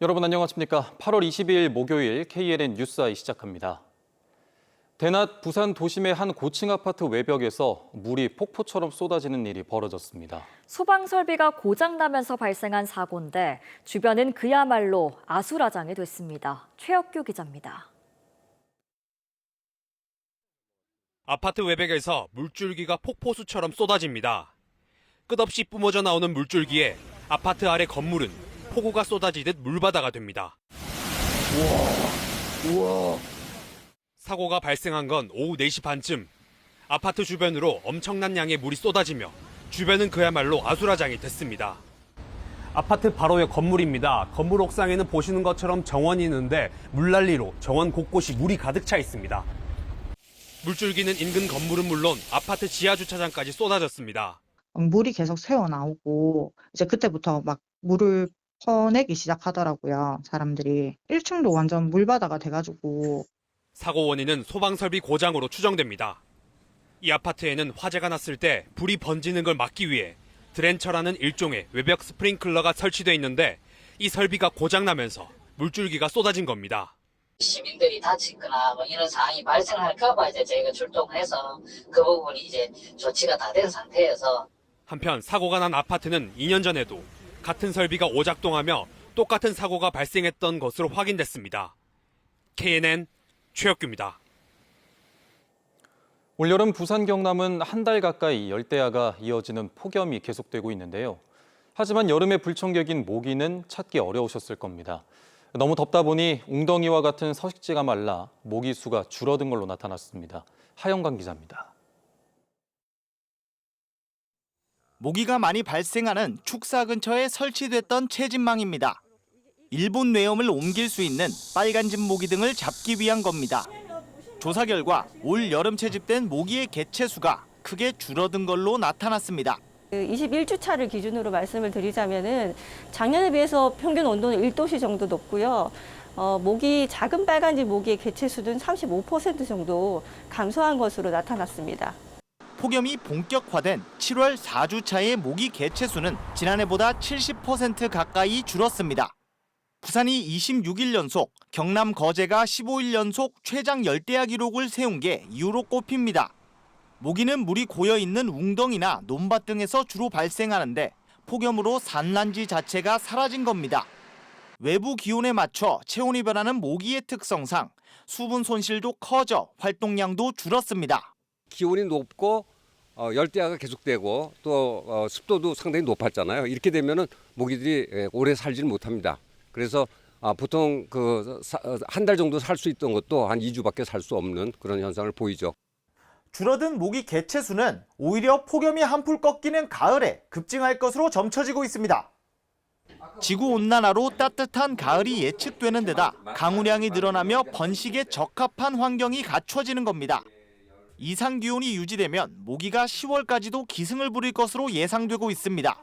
여러분 안녕하십니까? 8월 22일 목요일 KNN 뉴스아이 시작합니다. 대낮 부산 도심의 한 고층 아파트 외벽에서 물이 폭포처럼 쏟아지는 일이 벌어졌습니다. 소방 설비가 고장나면서 발생한 사고인데 주변은 그야말로 아수라장이 됐습니다. 최혁규 기자입니다. 아파트 외벽에서 물줄기가 폭포수처럼 쏟아집니다. 끝없이 뿜어져 나오는 물줄기에 아파트 아래 건물은 폭우가 쏟아지듯 물바다가 됩니다. 우와. 사고가 발생한 건 오후 4시 반쯤. 아파트 주변으로 엄청난 양의 물이 쏟아지며 주변은 그야말로 아수라장이 됐습니다. 아파트 바로 옆 건물입니다. 건물 옥상에는 보시는 것처럼 정원이 있는데 물난리로 정원 곳곳이 물이 가득 차 있습니다. 물줄기는 인근 건물은 물론 아파트 지하 주차장까지 쏟아졌습니다. 물이 계속 새어나오고 이제 그때부터 막 물을 퍼내기 시작하더라고요. 사람들이 1층도 완전 물바다가 돼가지고. 사고 원인은 소방설비 고장으로 추정됩니다. 이 아파트에는 화재가 났을 때 불이 번지는 걸 막기 위해 드렌처라는 일종의 외벽 스프링클러가 설치돼 있는데 이 설비가 고장나면서 물줄기가 쏟아진 겁니다. 시민들이 다치거나 뭐 이런 상황이 발생할까봐 이제 저희가 출동해서 그 부분이 이제 조치가 다 된 상태여서. 한편 사고가 난 아파트는 2년 전에도 같은 설비가 오작동하며 똑같은 사고가 발생했던 것으로 확인됐습니다. KNN 최혁규입니다. 올여름 부산 경남은 한 달 가까이 열대야가 이어지는 폭염이 계속되고 있는데요. 하지만 여름의 불청객인 모기는 찾기 어려우셨을 겁니다. 너무 덥다 보니 웅덩이와 같은 서식지가 말라 모기 수가 줄어든 걸로 나타났습니다. 하영관 기자입니다. 모기가 많이 발생하는 축사 근처에 설치됐던 채집망입니다. 일본 뇌염을 옮길 수 있는 빨간집 모기 등을 잡기 위한 겁니다. 조사 결과 올 여름 채집된 모기의 개체 수가 크게 줄어든 걸로 나타났습니다. 21주차를 기준으로 말씀을 드리자면은 작년에 비해서 평균 온도는 1도씨 정도 높고요. 작은 빨간집 모기의 개체 수는 35% 정도 감소한 것으로 나타났습니다. 폭염이 본격화된 7월 4주차의 모기 개체 수는 지난해보다 70% 가까이 줄었습니다. 부산이 26일 연속, 경남 거제가 15일 연속 최장 열대야 기록을 세운 게 이유로 꼽힙니다. 모기는 물이 고여있는 웅덩이나 논밭 등에서 주로 발생하는데 폭염으로 산란지 자체가 사라진 겁니다. 외부 기온에 맞춰 체온이 변하는 모기의 특성상 수분 손실도 커져 활동량도 줄었습니다. 기온이 높고 열대야가 계속되고 또 습도도 상당히 높았잖아요. 이렇게 되면은 모기들이 오래 살지는 못합니다. 그래서 보통 한 달 정도 살 수 있던 것도 한 2주밖에 살 수 없는 그런 현상을 보이죠. 줄어든 모기 개체 수는 오히려 폭염이 한풀 꺾이는 가을에 급증할 것으로 점쳐지고 있습니다. 지구온난화로 따뜻한 가을이 예측되는 데다 강우량이 늘어나며 번식에 적합한 환경이 갖춰지는 겁니다. 이상 기온이 유지되면 모기가 10월까지도 기승을 부릴 것으로 예상되고 있습니다.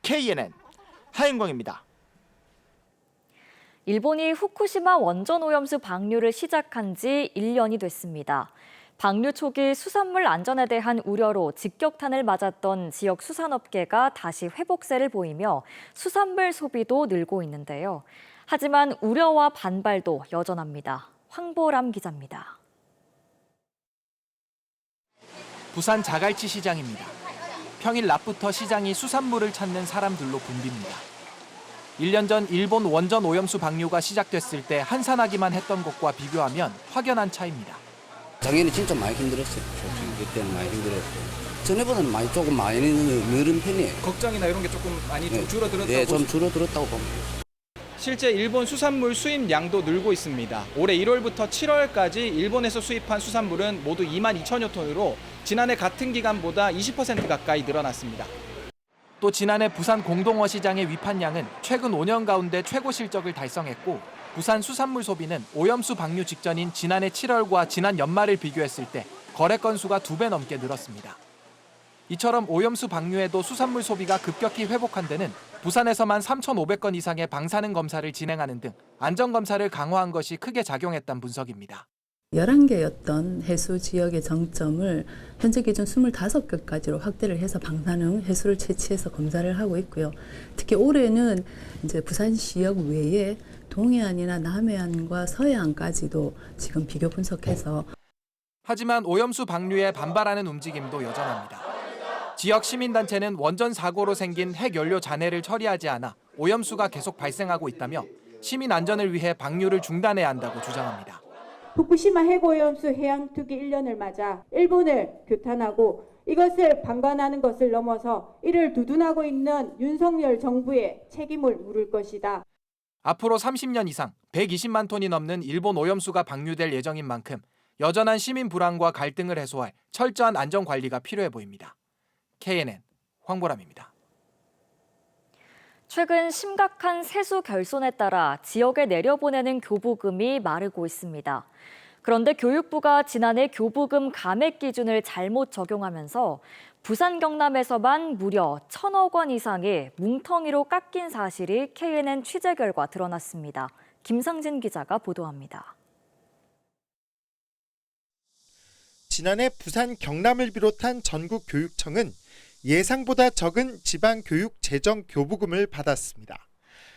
KNN 하윤광입니다. 일본이 후쿠시마 원전 오염수 방류를 시작한 지 1년이 됐습니다. 방류 초기 수산물 안전에 대한 우려로 직격탄을 맞았던 지역 수산업계가 다시 회복세를 보이며 수산물 소비도 늘고 있는데요. 하지만 우려와 반발도 여전합니다. 황보람 기자입니다. 부산 자갈치 시장입니다. 평일 낮부터 시장이 수산물을 찾는 사람들로 붐빕니다. 1년 전 일본 원전 오염수 방류가 시작됐을 때 한산하기만 했던 것과 비교하면 확연한 차이입니다. 작년에 진짜 많이 힘들었어요. 그때는 많이 힘들었고 전에보다는 조금 많이 늘은 편이에요. 걱정이나 이런 게 조금 많이 좀 줄어들었다고? 네, 좀 줄어들었다고 봅니다. 실제 일본 수산물 수입량도 늘고 있습니다. 올해 1월부터 7월까지 일본에서 수입한 수산물은 모두 2만 2천여 톤으로 지난해 같은 기간보다 20% 가까이 늘어났습니다. 또 지난해 부산 공동어 시장의 위판량은 최근 5년 가운데 최고 실적을 달성했고 부산 수산물 소비는 오염수 방류 직전인 지난해 7월과 지난 연말을 비교했을 때 거래 건수가 2배 넘게 늘었습니다. 이처럼 오염수 방류에도 수산물 소비가 급격히 회복한 데는 부산에서만 3,500건 이상의 방사능 검사를 진행하는 등 안전검사를 강화한 것이 크게 작용했다는 분석입니다. 11개였던 해수 지역의 정점을 현재 기준 25개까지로 확대를 해서 방사능 해수를 채취해서 검사를 하고 있고요. 특히 올해는 이제 부산 지역 외에 동해안이나 남해안과 서해안까지도 지금 비교 분석해서. 하지만 오염수 방류에 반발하는 움직임도 여전합니다. 지역 시민단체는 원전 사고로 생긴 핵연료 잔해를 처리하지 않아 오염수가 계속 발생하고 있다며 시민 안전을 위해 방류를 중단해야 한다고 주장합니다. 후쿠시마 핵오염수 해양 투기 1년을 맞아 일본을 규탄하고 이것을 방관하는 것을 넘어서 이를 두둔하고 있는 윤석열 정부에 책임을 물을 것이다. 앞으로 30년 이상 120만 톤이 넘는 일본 오염수가 방류될 예정인 만큼 여전한 시민 불안과 갈등을 해소할 철저한 안전 관리가 필요해 보입니다. KNN 황보람입니다. 최근 심각한 세수 결손에 따라 지역에 내려보내는 교부금이 마르고 있습니다. 그런데 교육부가 지난해 교부금 감액 기준을 잘못 적용하면서 부산 경남에서만 무려 1,000억 원 이상이 뭉텅이로 깎인 사실이 KNN 취재 결과 드러났습니다. 김상진 기자가 보도합니다. 지난해 부산 경남을 비롯한 전국 교육청은 예상보다 적은 지방교육 재정 교부금을 받았습니다.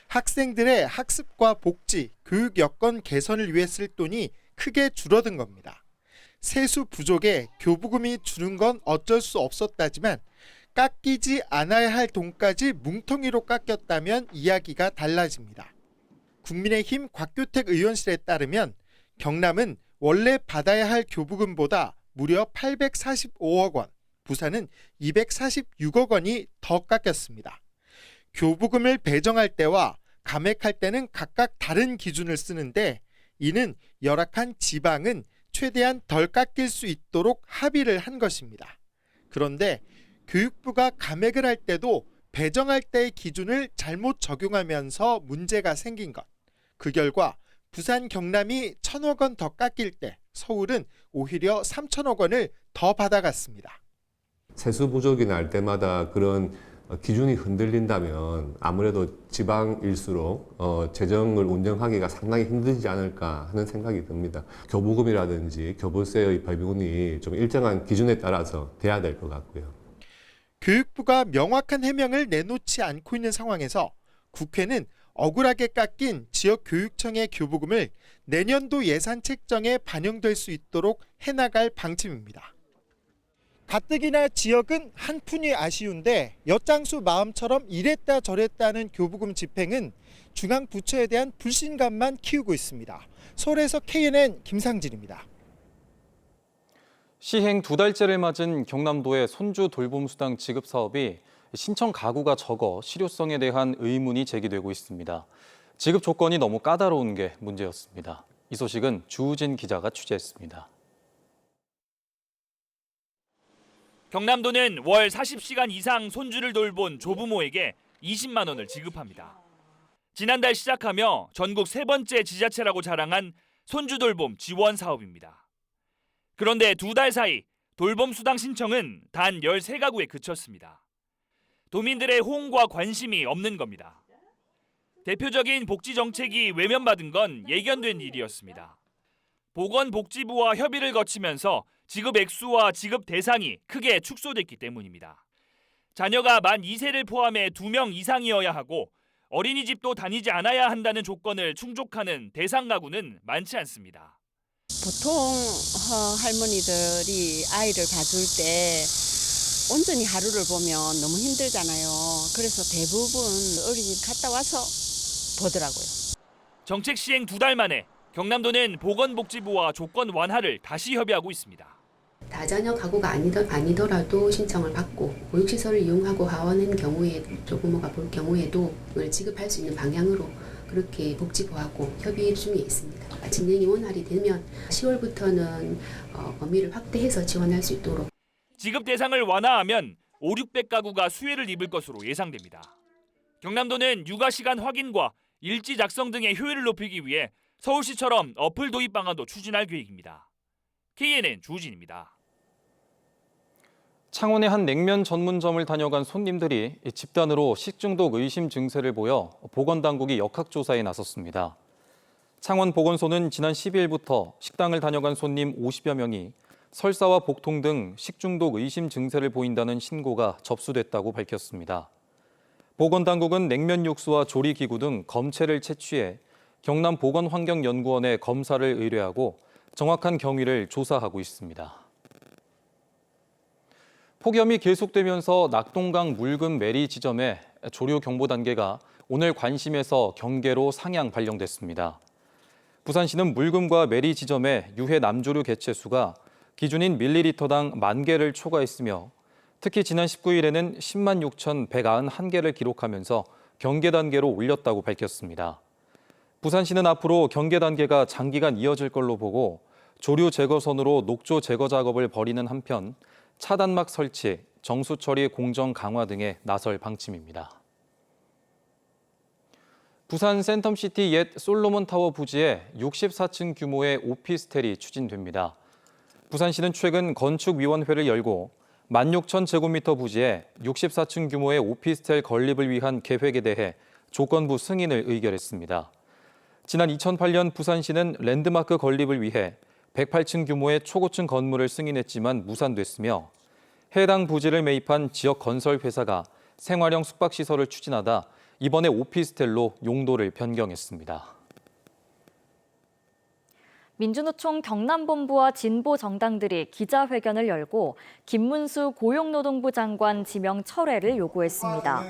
학생들의 학습과 복지, 교육 여건 개선을 위해 쓸 돈이 크게 줄어든 겁니다. 세수 부족에 교부금이 줄은 건 어쩔 수 없었다지만 깎이지 않아야 할 돈까지 뭉텅이로 깎였다면 이야기가 달라집니다. 국민의힘 곽교택 의원실에 따르면 경남은 원래 받아야 할 교부금보다 무려 845억 원, 부산은 246억 원이 더 깎였습니다. 교부금을 배정할 때와 감액할 때는 각각 다른 기준을 쓰는데 이는 열악한 지방은 최대한 덜 깎일 수 있도록 합의를 한 것입니다. 그런데 교육부가 감액을 할 때도 배정할 때의 기준을 잘못 적용하면서 문제가 생긴 것. 그 결과 부산 경남이 1,000억 원 더 깎일 때 서울은 오히려 3,000억 원을 더 받아갔습니다. 세수 부족이 날 때마다 그런 기준이 흔들린다면 아무래도 지방일수록 재정을 운영하기가 상당히 힘들지 않을까 하는 생각이 듭니다. 교부금이라든지 교부세의 배분이 좀 일정한 기준에 따라서 돼야 될 것 같고요. 교육부가 명확한 해명을 내놓지 않고 있는 상황에서 국회는 억울하게 깎인 지역교육청의 교부금을 내년도 예산 책정에 반영될 수 있도록 해나갈 방침입니다. 가뜩이나 지역은 한푼이 아쉬운데 엿장수 마음처럼 이랬다 저랬다는 교부금 집행은 중앙 부처에 대한 불신감만 키우고 있습니다. 서울에서 KNN 김상진입니다. 시행 2달째를 맞은 경남도의 손주 돌봄 수당 지급 사업이 신청 가구가 적어 실효성에 대한 의문이 제기되고 있습니다. 지급 조건이 너무 까다로운 게 문제였습니다. 이 소식은 주우진 기자가 취재했습니다. 경남도는 월 40시간 이상 손주를 돌본 조부모에게 20만 원을 지급합니다. 지난달 시작하며 전국 3번째 지자체라고 자랑한 손주 돌봄 지원 사업입니다. 그런데 2달 사이 돌봄 수당 신청은 단 13가구에 그쳤습니다. 도민들의 호응과 관심이 없는 겁니다. 대표적인 복지 정책이 외면받은 건 예견된 일이었습니다. 보건복지부와 협의를 거치면서 지급 액수와 지급 대상이 크게 축소됐기 때문입니다. 자녀가 만 2세를 포함해 2명 이상이어야 하고 어린이집도 다니지 않아야 한다는 조건을 충족하는 대상 가구는 많지 않습니다. 보통 할머니들이 아이를 봐줄 때 온전히 하루를 보면 너무 힘들잖아요. 그래서 대부분 어린이집 갔다 와서 보더라고요. 정책 시행 2달 만에 경남도는 보건복지부와 조건 완화를 다시 협의하고 있습니다. 다자녀 가구가 아니더라도 신청을 받고 보육시설을 이용하고 하원한 경우에 조부모가 볼 경우에도 그걸 지급할 수 있는 방향으로 그렇게 복지부하고 협의 중에 있습니다. 진행이 원활히 되면 10월부터는 범위를 확대해서 지원할 수 있도록. 지급 대상을 완화하면 500~600가구가 수혜를 입을 것으로 예상됩니다. 경남도는 육아시간 확인과 일지 작성 등의 효율을 높이기 위해 서울시처럼 어플 도입 방안도 추진할 계획입니다. KNN 주우진입니다. 창원의 한 냉면 전문점을 다녀간 손님들이 집단으로 식중독 의심 증세를 보여 보건당국이 역학조사에 나섰습니다. 창원보건소는 지난 12일부터 식당을 다녀간 손님 50여 명이 설사와 복통 등 식중독 의심 증세를 보인다는 신고가 접수됐다고 밝혔습니다. 보건당국은 냉면 육수와 조리기구 등 검체를 채취해 경남보건환경연구원에 검사를 의뢰하고 정확한 경위를 조사하고 있습니다. 폭염이 계속되면서 낙동강 물금 매리 지점에 조류 경보 단계가 오늘 관심에서 경계로 상향 발령됐습니다. 부산시는 물금과 매리 지점의 유해 남조류 개체수가 기준인 밀리리터당 10,000개를 초과했으며 특히 지난 19일에는 10만 6,191개를 기록하면서 경계 단계로 올렸다고 밝혔습니다. 부산시는 앞으로 경계 단계가 장기간 이어질 걸로 보고 조류 제거선으로 녹조 제거 작업을 벌이는 한편 차단막 설치, 정수 처리 공정 강화 등에 나설 방침입니다. 부산 센텀시티 옛 솔로몬타워 부지에 64층 규모의 오피스텔이 추진됩니다. 부산시는 최근 건축위원회를 열고 16,000제곱미터 부지에 64층 규모의 오피스텔 건립을 위한 계획에 대해 조건부 승인을 의결했습니다. 지난 2008년 부산시는 랜드마크 건립을 위해 108층 규모의 초고층 건물을 승인했지만 무산됐으며 해당 부지를 매입한 지역 건설 회사가 생활형 숙박시설을 추진하다 이번에 오피스텔로 용도를 변경했습니다. 민주노총 경남본부와 진보 정당들이 기자회견을 열고 김문수 고용노동부 장관 지명 철회를 요구했습니다.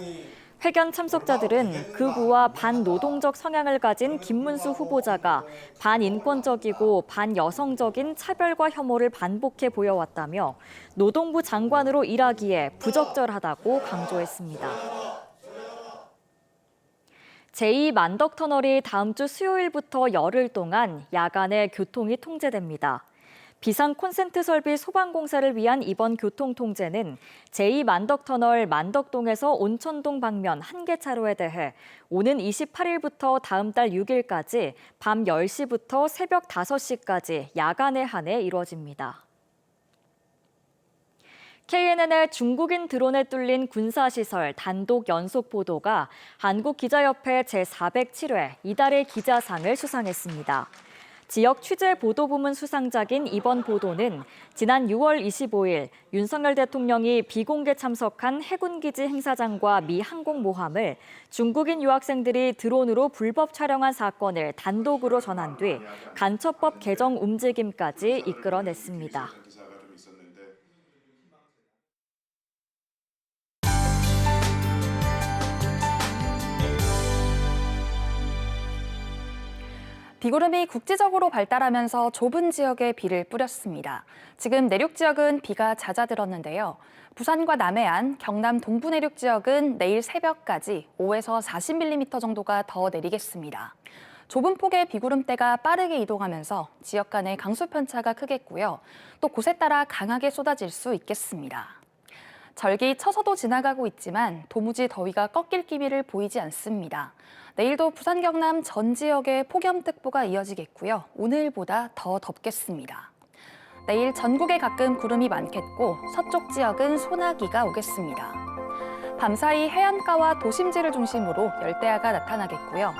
회견 참석자들은 극우와 반노동적 성향을 가진 김문수 후보자가 반인권적이고 반여성적인 차별과 혐오를 반복해 보여왔다며 노동부 장관으로 일하기에 부적절하다고 강조했습니다. 제2만덕터널이 다음 주 수요일부터 열흘 동안 야간에 교통이 통제됩니다. 비상 콘센트 설비 소방 공사를 위한 이번 교통 통제는 제2만덕터널 만덕동에서 온천동 방면 1개 차로에 대해 오는 28일부터 다음 달 6일까지 밤 10시부터 새벽 5시까지 야간에 한해 이루어집니다. KNN의 중국인 드론에 뚫린 군사시설 단독 연속 보도가 한국기자협회 제407회 이달의 기자상을 수상했습니다. 지역 취재 보도부문 수상작인 이번 보도는 지난 6월 25일 윤석열 대통령이 비공개 참석한 해군기지 행사장과 미 항공모함을 중국인 유학생들이 드론으로 불법 촬영한 사건을 단독으로 전한 뒤 간첩법 개정 움직임까지 이끌어냈습니다. 비구름이 국지적으로 발달하면서 좁은 지역에 비를 뿌렸습니다. 지금 내륙 지역은 비가 잦아들었는데요. 부산과 남해안, 경남 동부 내륙 지역은 내일 새벽까지 5에서 40mm 정도가 더 내리겠습니다. 좁은 폭의 비구름대가 빠르게 이동하면서 지역 간의 강수 편차가 크겠고요. 또 곳에 따라 강하게 쏟아질 수 있겠습니다. 절기 쳐서도 지나가고 있지만 도무지 더위가 꺾일 기미를 보이지 않습니다. 내일도 부산, 경남 전 지역에 폭염특보가 이어지겠고요. 오늘보다 더 덥겠습니다. 내일 전국에 가끔 구름이 많겠고 서쪽 지역은 소나기가 오겠습니다. 밤사이 해안가와 도심지를 중심으로 열대야가 나타나겠고요.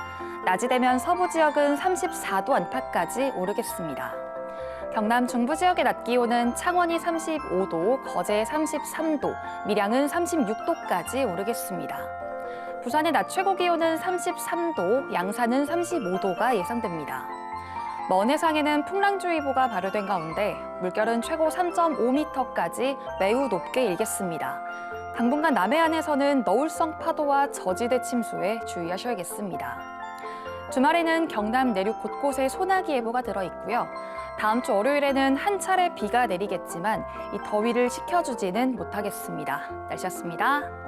낮이 되면 서부 지역은 34도 안팎까지 오르겠습니다. 경남 중부 지역의 낮 기온은 창원이 35도, 거제 33도, 밀양은 36도까지 오르겠습니다. 부산의 낮 최고 기온은 33도, 양산은 35도가 예상됩니다. 먼 해상에는 풍랑주의보가 발효된 가운데 물결은 최고 3.5m까지 매우 높게 일겠습니다. 당분간 남해안에서는 너울성 파도와 저지대 침수에 주의하셔야겠습니다. 주말에는 경남 내륙 곳곳에 소나기 예보가 들어있고요. 다음 주 월요일에는 한 차례 비가 내리겠지만 이 더위를 식혀주지는 못하겠습니다. 날씨였습니다.